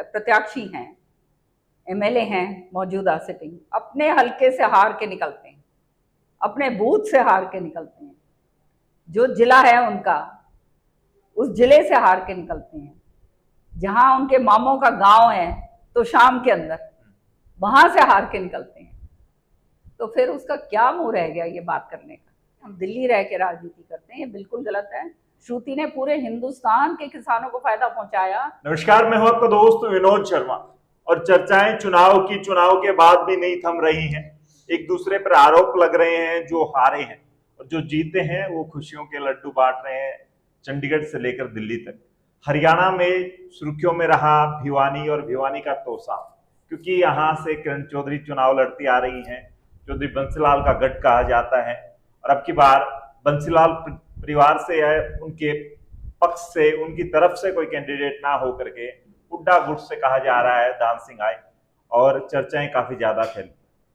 प्रत्याशी हैं, एमएलए हैं मौजूदा सिटिंग, अपने हलके से हार के निकलते हैं, अपने बूथ से हार के निकलते हैं, जो जिला है उनका उस जिले से हार के निकलते हैं, जहां उनके मामों का गांव है तो शाम के अंदर वहां से हार के निकलते हैं। तो फिर उसका क्या मुंह रह गया ये बात करने का। हम दिल्ली रह के राजनीति करते हैं, ये बिल्कुल गलत है। श्रुति ने पूरे हिंदुस्तान के किसानों को फायदा पहुंचाया। नमस्कार, मैं हूं आपका दोस्त विनोद शर्मा और चर्चाएं चुनाव के बाद भी नहीं थम रही हैं। एक दूसरे पर आरोप लग रहे हैं, जो हारे हैं और जो जीते हैं वो खुशियों के लड्डू बांट रहे हैं, चंडीगढ़ से लेकर दिल्ली तक। हरियाणा में सुर्खियों में रहा भिवानी और भिवानी का तोसा, क्योंकि यहाँ से किरण चौधरी चुनाव लड़ती आ रही हैं। चौधरी बंसीलाल का गढ़ कहा जाता है और अब की बार बंसीलाल परिवार से या उनके पक्ष से, उनकी तरफ से कोई कैंडिडेट ना हो करके हुड्डा गुट से कहा जा रहा है दान सिंह आए, और चर्चाएं काफी ज्यादा फैली।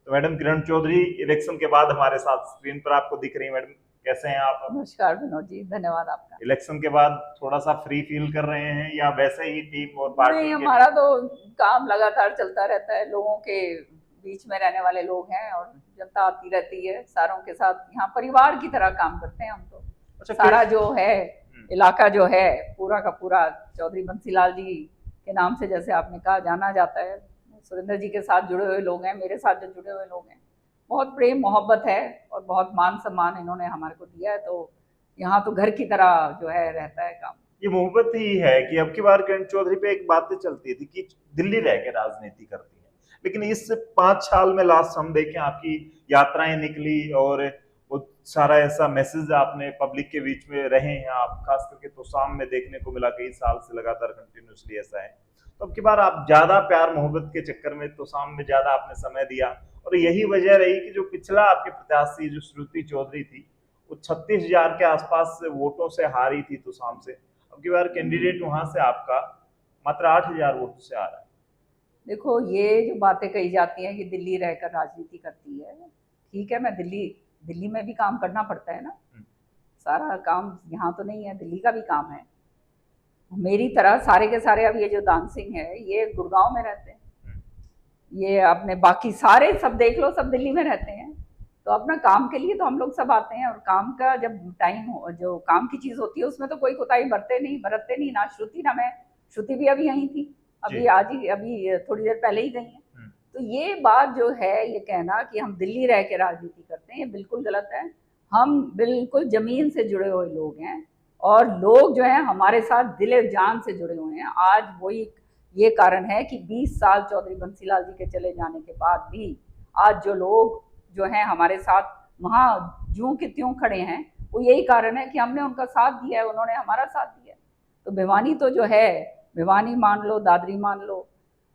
तो मैडम किरण चौधरी इलेक्शन के बाद हमारे साथ स्क्रीन पर आपको दिख रही है। मैडम कैसे हैं आप? नमस्कार विनोद जी, धन्यवाद आपका। इलेक्शन के बाद थोड़ा सा फ्री फील कर रहे हैं या वैसे ही टीम और पार्टी? नहीं, हमारा तो काम लगातार चलता रहता है, लोगों के बीच में रहने वाले लोग हैं और जनता आती रहती है, सारों के साथ यहाँ परिवार की तरह काम करते हैं हम तो। अच्छा, सारा जो है इलाका जो है पूरा का पूरा चौधरी बंसीलाल जी के नाम से, जैसे आपने कहा, जाना जाता है। सुरेंद्र जी के साथ जुड़े हुए लोग हैं, मेरे साथ जो जुड़े हुए लोग हैं, बहुत प्रेम मोहब्बत है और बहुत मान सम्मान इन्होंने हमारे को दिया है। तो यहाँ तो घर की तरह जो है रहता है काम। ये मोहब्बत ही है कि अब की बार किरण चौधरी पे एक बातें चलती थी कि दिल्ली रह के राजनीति करती है, लेकिन इस 5 साल में लास्ट हम देखें आपकी यात्राएं निकली और वो सारा ऐसा मैसेज आपने पब्लिक के बीच में रहे हैं आप, खास करके तोसाम में देखने को मिला, कई साल से लगातार कंटिन्यूसली ऐसा है। तो अब की बार आप ज्यादा प्यार मोहब्बत के चक्कर में तोसाम में ज्यादा आपने समय दिया, और यही वजह रही कि जो पिछला आपके प्रत्याशी जो श्रुति चौधरी थी वो 36,000 के आसपास वोटों से हारी थी तोसाम से। अब की बार कैंडिडेट वहां से आपका मात्र 8,000 वोट से आ रहा है। देखो, ये जो बातें कही जाती हैं कि दिल्ली रहकर राजनीति करती है, ठीक है, मैं दिल्ली में भी काम करना पड़ता है ना, सारा काम यहाँ तो नहीं है, दिल्ली का भी काम है। मेरी तरह सारे के सारे, अब ये जो दान सिंह है ये गुड़गांव में रहते हैं, ये अपने बाकी सारे सब देख लो, सब दिल्ली में रहते हैं। तो अपना काम के लिए तो हम लोग सब आते हैं, और काम का जब टाइम हो, जो काम की चीज होती है उसमें तो कोई कोताही बरतते नहीं, ना श्रुति ना मैं। श्रुति भी अभी यहीं थी, अभी आज ही, अभी थोड़ी देर पहले ही गई है। तो ये बात जो है, ये कहना कि हम दिल्ली रह के राजनीति करते हैं, ये बिल्कुल गलत है। हम बिल्कुल जमीन से जुड़े हुए लोग हैं, और लोग जो है हमारे साथ दिले जान से जुड़े हुए हैं। आज वही ये कारण है कि 20 साल चौधरी बंसीलाल जी के चले जाने के बाद भी आज जो लोग जो हैं हमारे साथ वहाँ ज्यों के त्यों खड़े हैं, वो यही कारण है कि हमने उनका साथ दिया है, उन्होंने हमारा साथ दिया। तो भिवानी तो जो है, भिवानी मान लो, दादरी मान लो,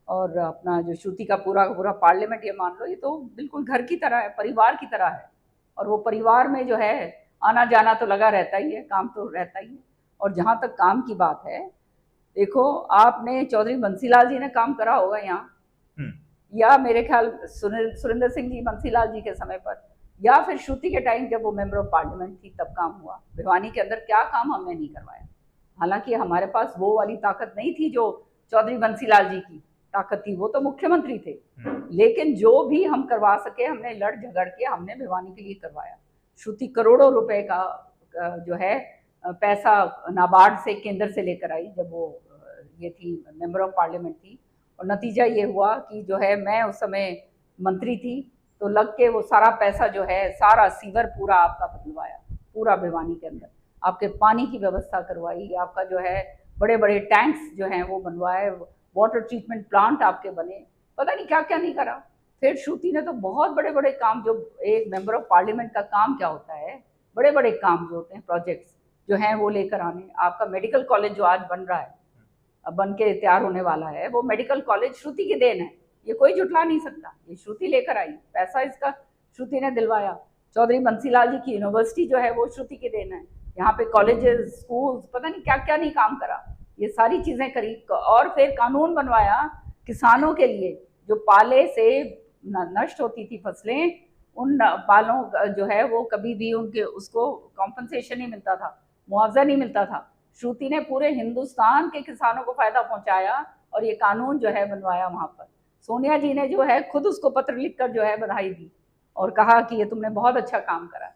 और अपना जो श्रुति का पूरा पार्लियामेंट ये मान लो, ये तो बिल्कुल घर की तरह है, परिवार की तरह है। और वो परिवार में जो है आना जाना तो लगा रहता ही है, काम तो रहता ही है। और जहाँ तक काम की बात है, देखो, आपने चौधरी बंसीलाल जी ने काम करा होगा यहाँ, या मेरे ख्याल सुरेंद्र सिंह जी बंसीलाल जी के समय पर, या फिर श्रुति के टाइम जब वो मेंबर ऑफ पार्लियामेंट थी तब काम हुआ। भिवानी के अंदर क्या काम हमने नहीं करवाया। हालांकि हमारे पास वो वाली ताकत नहीं थी जो चौधरी बंसीलाल जी की ताकत थी, वो तो मुख्यमंत्री थे, लेकिन जो भी हम करवा सके हमने लड़ झगड़ के हमने भिवानी के लिए करवाया। श्रुति करोड़ों रुपए का जो है पैसा नाबार्ड से, केंद्र से लेकर आई जब वो ये थी मेंबर ऑफ पार्लियामेंट थी। और नतीजा ये हुआ कि जो है, मैं उस समय मंत्री थी, तो लग के वो सारा पैसा जो है, सारा सीवर पूरा आपका बदलवाया, पूरा भिवानी के अंदर आपके पानी की व्यवस्था करवाई, आपका जो है बड़े बड़े टैंक्स जो हैं वो बनवाए, वाटर ट्रीटमेंट प्लांट आपके बने, पता नहीं क्या क्या नहीं करा। फिर श्रुति ने तो बहुत बड़े बड़े काम, जो एक मेंबर ऑफ पार्लियामेंट का काम क्या होता है, बड़े बड़े काम जो होते हैं, प्रोजेक्ट्स जो हैं वो लेकर आने। आपका मेडिकल कॉलेज जो आज बन रहा है, अब बन के तैयार होने वाला है, वो मेडिकल कॉलेज श्रुति की देन है, ये कोई जुटला नहीं सकता, ये श्रुति लेकर आई, पैसा इसका श्रुति ने दिलवाया। चौधरी बंसीलाल जी की यूनिवर्सिटी जो है वो श्रुति की देन है, यहाँ पे कॉलेजेस, स्कूल्स, पता नहीं क्या क्या नहीं काम करा, ये सारी चीजें करी। और फिर कानून बनवाया किसानों के लिए, जो पाले से नष्ट होती थी फसलें, उन पालों जो है वो कभी भी उनके उसको कॉम्पनसेशन नहीं मिलता था, मुआवजा नहीं मिलता था। श्रुति ने पूरे हिंदुस्तान के किसानों को फायदा पहुंचाया, और ये कानून जो है बनवाया वहाँ पर। सोनिया जी ने जो है खुद उसको पत्र लिखकर जो है बधाई दी और कहा कि ये तुमने बहुत अच्छा काम करा।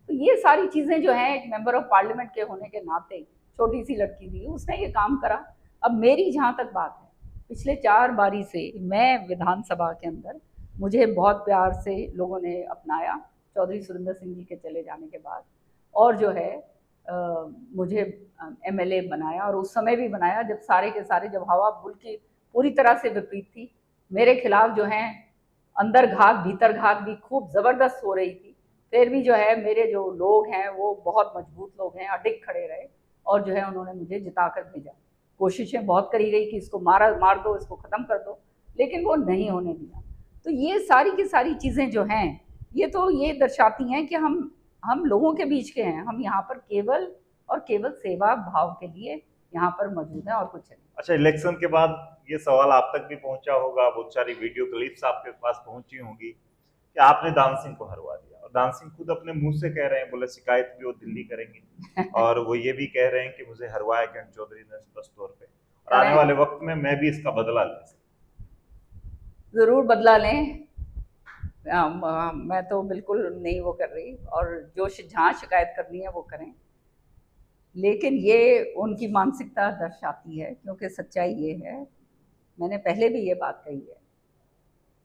तो ये सारी चीज़ें जो हैं एक मेंबर ऑफ पार्लियामेंट के होने के नाते, छोटी सी लड़की थी उसने ये काम करा। अब मेरी जहाँ तक बात है, पिछले 4 बारी से मैं विधानसभा के अंदर, मुझे बहुत प्यार से लोगों ने अपनाया चौधरी सुरेंद्र सिंह जी के चले जाने के बाद, और जो है मुझे एमएलए बनाया, और उस समय भी बनाया जब सारे के सारे, जब हवा मुल्क की पूरी तरह से विपरीत थी, मेरे खिलाफ जो है अंदर घात भीतर घात भी खूब ज़बरदस्त हो रही थी, फिर भी जो है मेरे जो लोग हैं वो बहुत मजबूत लोग हैं, अडिग खड़े रहे और जो है उन्होंने मुझे जिता कर भेजा। कोशिशें बहुत करी गई कि इसको मार दो, इसको ख़त्म कर दो, लेकिन वो नहीं होने दिया। तो ये सारी की सारी चीज़ें जो हैं ये तो ये दर्शाती हैं कि हम लोगों के बीच के हैं, हम यहाँ पर केवल और केवल सेवा भाव के लिए यहाँ पर मौजूद हैं और कुछ नहीं। अच्छा, इलेक्शन के बाद ये सवाल आप तक भी पहुंचा होगा, बहुत सारी वीडियो क्लिप्स आपके पास पहुंची होंगी कि आपने दान सिंह को हरवा दिया, और दान सिंह खुद अपने मुंह से कह रहे हैं, बोले शिकायत भी वो दिल्ली करेंगे और वो ये भी कह रहे हैं कि मुझे हरवाया किरण चौधरी ने स्पष्ट तौर पे, और आने वाले वक्त में मैं भी इसका बदला ले सकता। जरूर बदला लें, मैं तो बिल्कुल नहीं वो कर रही, और जो जहाँ शिकायत करनी है वो करें, लेकिन ये उनकी मानसिकता दर्शाती है, क्योंकि सच्चाई ये है, मैंने पहले भी ये बात कही है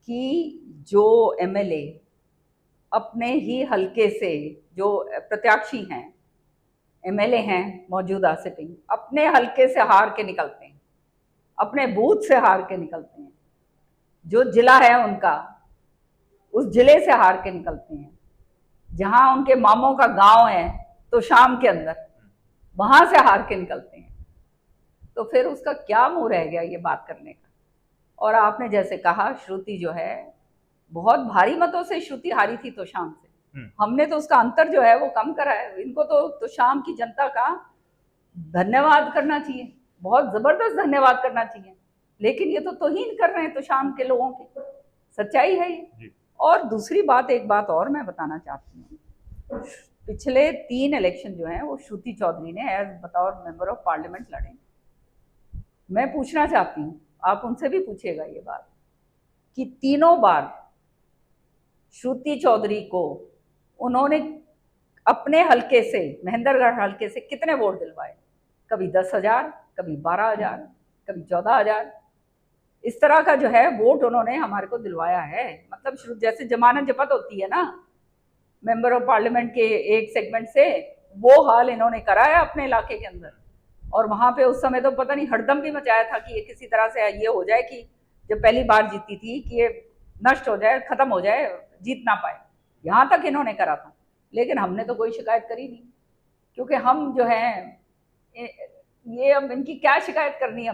कि जो एमएलए अपने ही हलके से, जो प्रत्याशी हैं, एमएलए हैं मौजूदा सिटिंग, अपने हलके से हार के निकलते हैं, अपने बूथ से हार के निकलते हैं, जो जिला है उनका उस जिले से हार के निकलते हैं, जहां उनके मामों का गांव है तो शाम के अंदर वहां से हार के निकलते हैं, तो फिर उसका क्या मुंह रह गया ये बात करने का। और आपने जैसे कहा, श्रुति जो है बहुत भारी मतों से श्रुति हारी थी तो शाम से, हमने तो उसका अंतर जो है वो कम करा है। इनको तो शाम की जनता का धन्यवाद करना चाहिए, बहुत जबरदस्त धन्यवाद करना चाहिए, लेकिन ये तो तौहीन कर रहे हैं तो शाम के लोगों की, सच्चाई है ये। और दूसरी बात, एक बात और मैं बताना चाहती हूँ, पिछले 3 इलेक्शन जो हैं वो श्रुति चौधरी ने एज बतौर मेंबर ऑफ पार्लियामेंट लड़े। मैं पूछना चाहती हूँ, आप उनसे भी पूछिएगा ये बात, कि तीनों बार श्रुति चौधरी को उन्होंने अपने हलके से, महेंद्रगढ़ हलके से कितने वोट दिलवाए? कभी 10,000, कभी 12,000, कभी 14,000, इस तरह का जो है वोट उन्होंने हमारे को दिलवाया है। मतलब जैसे जमानत जब्त होती है ना मेंबर ऑफ पार्लियामेंट के एक सेगमेंट से, वो हाल इन्होंने कराया अपने इलाके के अंदर। और वहाँ पे उस समय तो पता नहीं हड़दम भी मचाया था कि ये किसी तरह से ये हो जाए कि जब पहली बार जीती थी कि ये नष्ट हो जाए, खत्म हो जाए, जीत ना पाए, यहाँ तक इन्होंने करा था। लेकिन हमने तो कोई शिकायत करी नहीं, क्योंकि हम जो है ये अब इनकी क्या शिकायत करनी है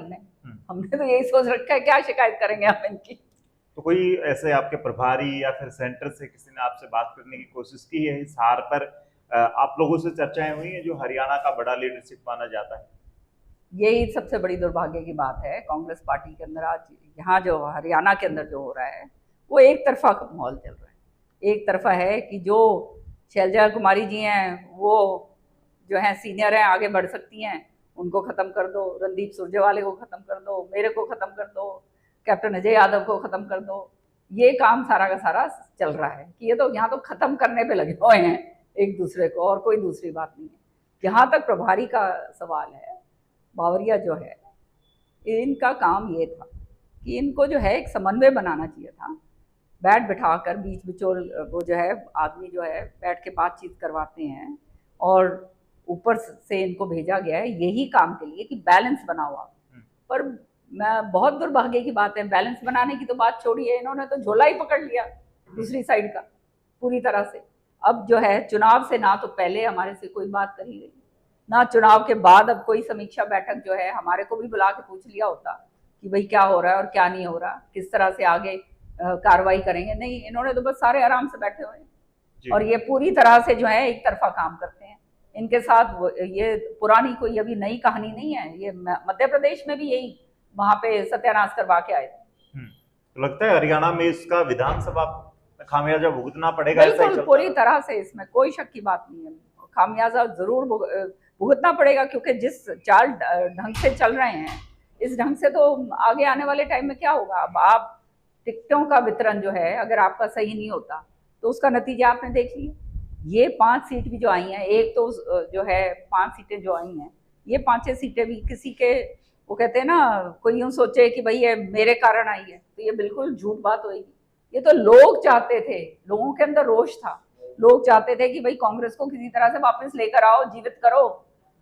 हमने तो यही सोच रखा है क्या शिकायत करेंगे हम इनकी। तो कोई ऐसे आपके प्रभारी या फिर सेंटर से किसी ने आपसे बात करने की कोशिश की है इस हार पर? आप लोगों से चर्चाएं हुई हैं, जो हरियाणा का बड़ा लीडरशिप माना जाता है? यही सबसे बड़ी दुर्भाग्य की बात है कांग्रेस पार्टी के अंदर। आज यहाँ जो हरियाणा के अंदर जो हो रहा है वो एक तरफा माहौल चल रहा है। एक तरफा है कि जो शैलजा कुमारी जी हैं वो जो हैं सीनियर हैं, आगे बढ़ सकती हैं, उनको ख़त्म कर दो, रणदीप सुरजेवाले को ख़त्म कर दो, मेरे को ख़त्म कर दो, कैप्टन अजय यादव को ख़त्म कर दो। ये काम सारा का सारा चल रहा है कि ये तो यहाँ तो ख़त्म करने पे लगे हुए हैं एक दूसरे को, और कोई दूसरी बात नहीं है। जहाँ तक प्रभारी का सवाल है, बावरिया जो है, इनका काम ये था कि इनको जो है एक समन्वय बनाना चाहिए था, बैठ बिठा कर बीच बिचौल वो जो है आदमी जो है बैठ के बातचीत करवाते हैं, और ऊपर से इनको भेजा गया है यही काम के लिए कि बैलेंस बना हुआ। पर मैं बहुत दुर्भाग्य की बात है, बैलेंस बनाने की तो बात छोड़िए, इन्होंने तो झोला ही पकड़ लिया दूसरी साइड का पूरी तरह से। अब जो है चुनाव से ना तो पहले हमारे से कोई बात करी गई, ना चुनाव के बाद अब कोई समीक्षा बैठक जो है हमारे को भी बुला के पूछ लिया होता कि भाई क्या हो रहा है और क्या नहीं हो रहा, किस तरह से आगे कार्रवाई करेंगे। नहीं, इन्होंने तो बस सारे आराम से बैठे हुए हैं और ये पूरी तरह से जो है एक तरफा काम करते हैं। इनके साथ ये पुरानी कोई अभी नई कहानी नहीं है, ये मध्य प्रदेश में भी यही वहां पे सत्यानाश करवा के आए थे। तो लगता है हरियाणा में इसका विधानसभा खामियाजा भुगतना पड़ेगा? बिल्कुल, पूरी तरह से, इसमें कोई शक की बात नहीं है, खामियाजा जरूर भुगतना पड़ेगा, क्योंकि जिस चाल ढंग से चल रहे हैं इस ढंग से तो आगे आने वाले टाइम में क्या होगा? अब आप टिकटों का वितरण जो है अगर आपका सही नहीं होता तो उसका नतीजा आपने देख लिया। ये 5 सीट भी जो आई हैं, एक तो जो है 5 सीटें जो आई हैं, ये 5 सीटें भी किसी के, वो कहते हैं ना, कोई यूं सोचे कि भाई ये मेरे कारण आई है, तो ये बिल्कुल झूठ बात होगी। ये तो लोग चाहते थे, लोगों के अंदर रोष था, लोग चाहते थे कि भाई कांग्रेस को किसी तरह से वापस लेकर आओ, जीवित करो।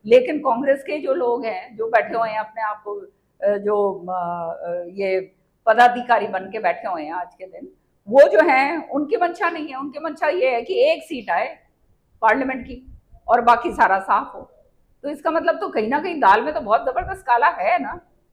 लेकिन कांग्रेस के जो लोग हैं, जो बैठे हुए हैं अपने आप को जो ये पदाधिकारी बन के बैठे हुए हैं आज के दिन, वो जो हैं उनकी मंशा नहीं है। उनकी मंशा ये है कि एक सीट आए पार्लियामेंट की और बाकी सारा साफ हो। तो इसका मतलब तो कहीं ना कहीं दाल में तो बहुत जबरदस्त काला है ना।